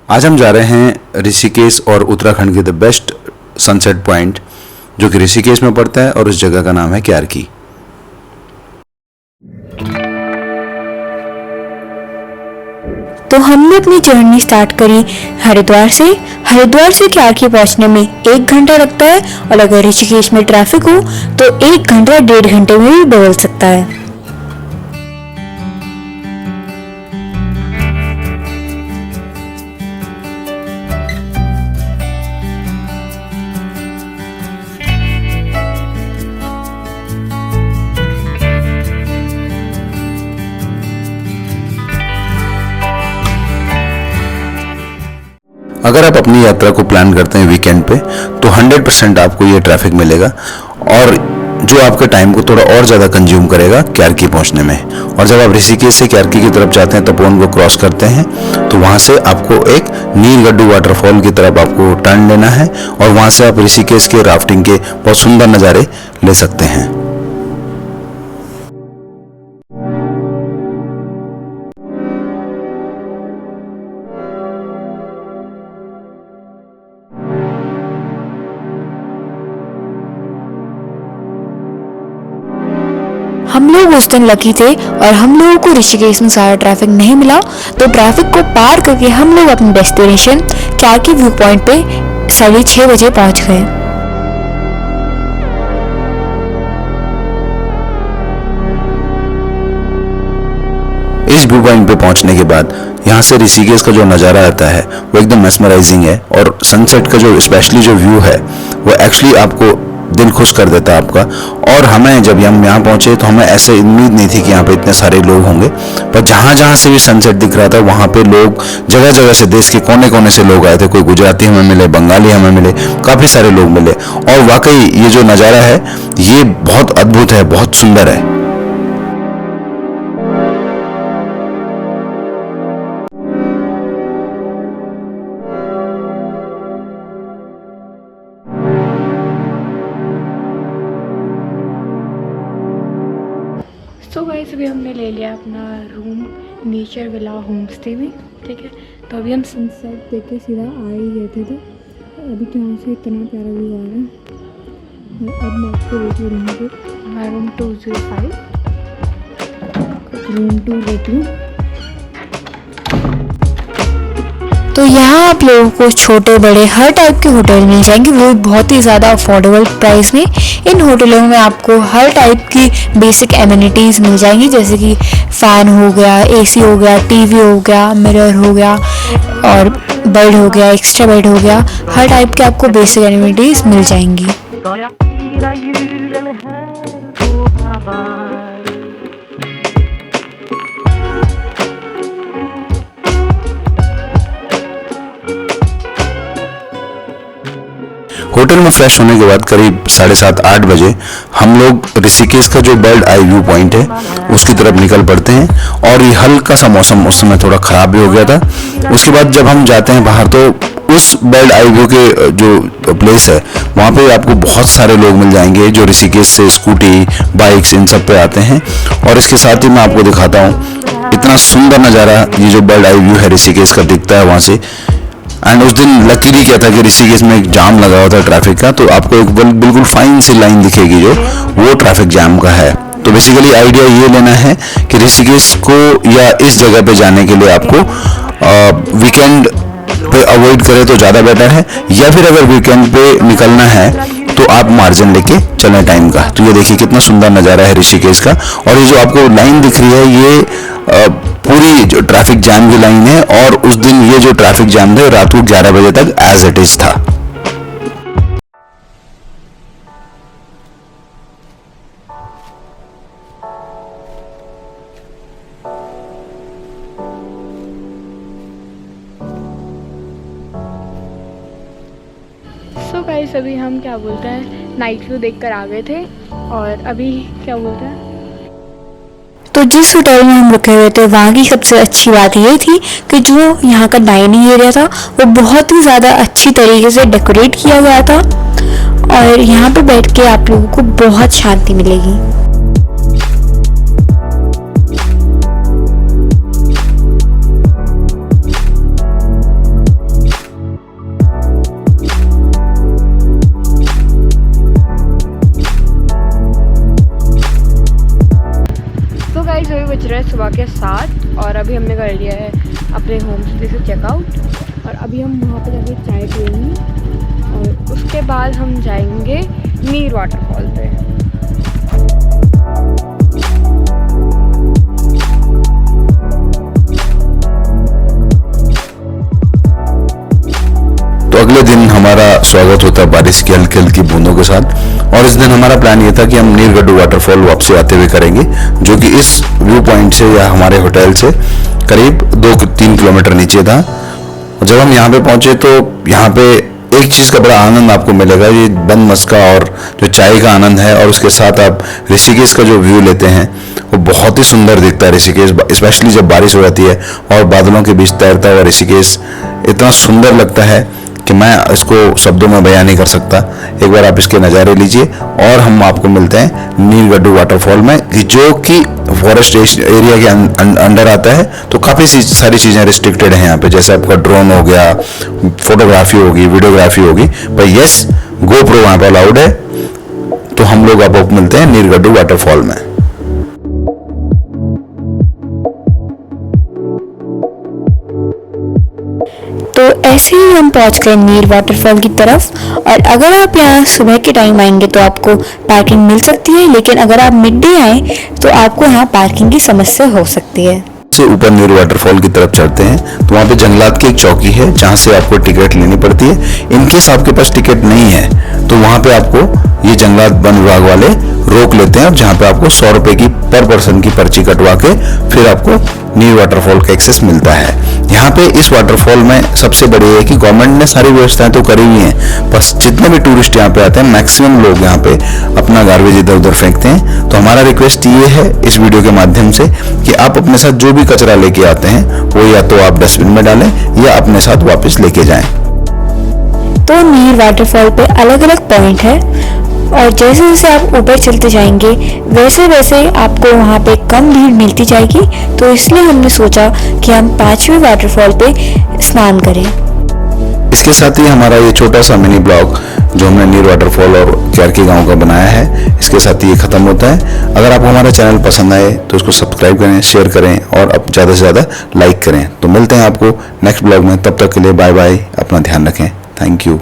आज हम जा रहे हैं ऋषिकेश और उत्तराखंड के द बेस्ट सनसेट पॉइंट जो कि ऋषिकेश में पड़ता है और उस जगह का नाम है क्यारकी। तो हमने अपनी जर्नी स्टार्ट करी हरिद्वार से क्यारकी पहुंचने में 1 घंटा लगता है और अगर ऋषिकेश में ट्रैफिक हो तो 1 घंटा 1.5 घंटे में भी बदल सकता है। अगर आप अपनी यात्रा को प्लान करते हैं वीकेंड पे तो 100% आपको ये ट्रैफिक मिलेगा और जो आपके टाइम को थोड़ा और ज़्यादा कंज्यूम करेगा क्यारकी पहुंचने में। और जब आप ऋषिकेश से क्यारकी की तरफ जाते हैं तपोवन को क्रॉस करते हैं तो वहां से आपको एक नीलगड्डू वाटरफॉल की तरफ आपको टर्न लेना है और वहां से आप ऋषिकेश के राफ्टिंग के बहुत सुंदर नज़ारे ले सकते हैं। हम लोग उस दिन लकी थे और हम लोगों को ऋषिकेश में सारा ट्रैफिक नहीं मिला, तो ट्रैफिक को पार करके हम लोग अपने डेस्टिनेशन क्यारकी व्यू पॉइंट पे 6:30 बजे पहुंच गए। इस व्यू पॉइंट पे पहुंचने के बाद यहाँ से ऋषिकेश का जो नज़ारा आता है वो एकदम मेस्मराइजिंग है और सनसेट का जो स्पेशली जो व्यू है वो एक्चुअली आपको दिल खुश कर देता है आपका। और हमें जब हम यहाँ पहुंचे तो हमें ऐसे उम्मीद नहीं थी कि यहाँ पे इतने सारे लोग होंगे, पर जहाँ जहाँ से भी सनसेट दिख रहा था वहाँ पे लोग जगह जगह से, देश के कोने कोने से लोग आए थे। कोई गुजराती हमें मिले, बंगाली हमें मिले, काफ़ी सारे लोग मिले और वाकई ये जो नज़ारा है ये बहुत अद्भुत है, बहुत सुंदर है। तो गाइस अभी हमने ले लिया अपना room nature villa home stay में, ठीक है। तो अभी हम सनसेट देख के सीधा आ ही गए थे, तो अभी तो यहाँ से इतना प्यारा व्यू आ रहा है। और अब मैं आपको लेती हूँ रूम पे, हमारा रूम 205 रूम 2 लेती हूँ। तो यहाँ आप लोगों को छोटे बड़े हर टाइप के होटल मिल जाएंगे, वो बहुत ही ज़्यादा अफोर्डेबल प्राइस में। इन होटलों में आपको हर टाइप की बेसिक एमिनिटीज़ मिल जाएंगी, जैसे कि फ़ैन हो गया, एसी हो गया, टीवी हो गया, मिरर हो गया और बेड हो गया, एक्स्ट्रा बेड हो गया। हर टाइप के आपको बेसिक एमिनिटीज़ मिल जाएंगी। होटल में फ्रेश होने के बाद करीब 7:30-8 बजे हम लोग ऋषिकेश का जो बर्ड आई व्यू पॉइंट है उसकी तरफ निकल पड़ते हैं। और ये हल्का सा मौसम उस समय थोड़ा ख़राब भी हो गया था। उसके बाद जब हम जाते हैं बाहर तो उस बर्ड आई व्यू के जो प्लेस है वहाँ पे आपको बहुत सारे लोग मिल जाएंगे जो ऋषिकेश से स्कूटी, बाइक्स इन सब पे आते हैं। और इसके साथ ही मैं आपको दिखाता हूँ इतना सुंदर नज़ारा ये जो बर्ड आई व्यू है ऋषिकेश का दिखता है वहाँ से। एंड उस दिन लकीली क्या था कि ऋषिकेश में एक जाम लगा हुआ था ट्रैफिक का, तो आपको एक बिल्कुल फाइन सी लाइन दिखेगी जो वो ट्रैफिक जाम का है। तो बेसिकली आइडिया ये लेना है कि ऋषिकेश को या इस जगह पे जाने के लिए आपको वीकेंड पे अवॉइड करें तो ज़्यादा बेटर है, या फिर अगर वीकेंड पे निकलना है तो आप मार्जिन लेके चलें टाइम का। तो ये देखिए कितना सुंदर नज़ारा है ऋषिकेश का। और ये जो आपको लाइन दिख रही है ये पूरी जो ट्रैफिक जैम की लाइन है और उस दिन ये जो ट्रैफिक जैम था रात को 11 बजे तक एज इट इज था। सो गाइस अभी हम क्या बोलते हैं नाइट व्यू देखकर आ गए थे और अभी क्या बोलते हैं तो जिस होटल में हम रुके हुए थे वहाँ की सबसे अच्छी बात ये थी कि जो यहाँ का डाइनिंग एरिया था वो बहुत ही ज़्यादा अच्छी तरीके से डेकोरेट किया गया था और यहाँ पे बैठ के आप लोगों को बहुत शांति मिलेगी। सुबह के 7 और अभी हमने कर लिया है अपने होम स्टे से चेकआउट और अभी हम वहाँ पर जाके चाय पियेंगे और उसके बाद हम जाएंगे नीर वाटरफॉल पे। तो अगले दिन हमारा स्वागत होता है बारिश की हल्की हल्की बूंदों के साथ और इस दिन हमारा प्लान ये था कि हम नीरगढ़ वाटरफॉल वापसी आते हुए करेंगे, जो कि इस व्यू पॉइंट से या हमारे होटल से करीब 2-3 किलोमीटर नीचे था। जब हम यहाँ पे पहुंचे तो यहाँ पे एक चीज़ का बड़ा आनंद आपको मिलेगा, ये बन मस्का और जो चाय का आनंद है, और उसके साथ आप ऋषिकेश का जो व्यू लेते हैं वो बहुत ही सुंदर दिखता है। ऋषिकेश स्पेशली जब बारिश हो जाती है और बादलों के बीच तैरता हुआ ऋषिकेश इतना सुंदर लगता है कि मैं इसको शब्दों में बयान नहीं कर सकता। एक बार आप इसके नज़ारे लीजिए और हम आपको मिलते हैं नीरगढ़ वाटरफॉल में, जो कि फॉरेस्ट एरिया के अंडर आता है। तो काफ़ी सारी चीज़ें रिस्ट्रिक्टेड हैं यहाँ पे, जैसे आपका ड्रोन हो गया, फोटोग्राफी होगी, वीडियोग्राफी होगी, पर यस GoPro वहाँ पर अलाउड है। तो हम लोग आपको मिलते हैं नीरगढ़ वाटरफॉल में। तो ऐसे ही हम पहुंच गए नीर वाटरफॉल की तरफ। और अगर आप यहाँ सुबह के टाइम आएंगे तो आपको पार्किंग मिल सकती है, लेकिन अगर आप मिड डे आए तो आपको यहाँ पार्किंग की समस्या हो सकती है। से ऊपर नीर वाटरफॉल की तरफ चढ़ते हैं तो वहाँ पे जंगलात की एक चौकी है जहाँ से आपको टिकट लेनी पड़ती है। इनकेस आपके पास टिकट नहीं है तो वहाँ पे आपको ये जंगलात वन विभाग वाले रोक लेते हैं, जहाँ पे आपको 100 रुपए की पर पर्सन की पर्ची कटवा के फिर आपको नीर वाटरफॉल का एक्सेस मिलता है। यहाँ पे इस वाटरफॉल में सबसे बड़ी है कि गवर्नमेंट ने सारी व्यवस्थाएं तो करी हुई हैं, बस जितने भी टूरिस्ट यहाँ पे आते हैं मैक्सिमम लोग यहाँ पे अपना गार्बेज इधर उधर फेंकते हैं। तो हमारा रिक्वेस्ट ये है इस वीडियो के माध्यम से कि आप अपने साथ जो भी कचरा लेके आते हैं वो या तो आप डस्टबिन में डालें या अपने साथ वापस लेके जाएं। तो नीर वाटरफॉल पे अलग अलग पॉइंट है और जैसे जैसे आप ऊपर चलते जाएंगे वैसे वैसे आपको वहाँ पे कम भीड़ मिलती जाएगी। तो इसलिए हमने सोचा कि हम 5वें वाटरफॉल पे स्नान करें। इसके साथ ही हमारा ये छोटा सा मिनी ब्लॉग जो हमने नीर वाटरफॉल और क्यारकी गांव का बनाया है, इसके साथ ही ये खत्म होता है। अगर आपको हमारा चैनल पसंद आए तो इसको सब्सक्राइब करें, शेयर करें और अब ज़्यादा से ज़्यादा लाइक करें। तो मिलते हैं आपको नेक्स्ट ब्लॉग में, तब तक के लिए बाय बाय, अपना ध्यान रखें, थैंक यू।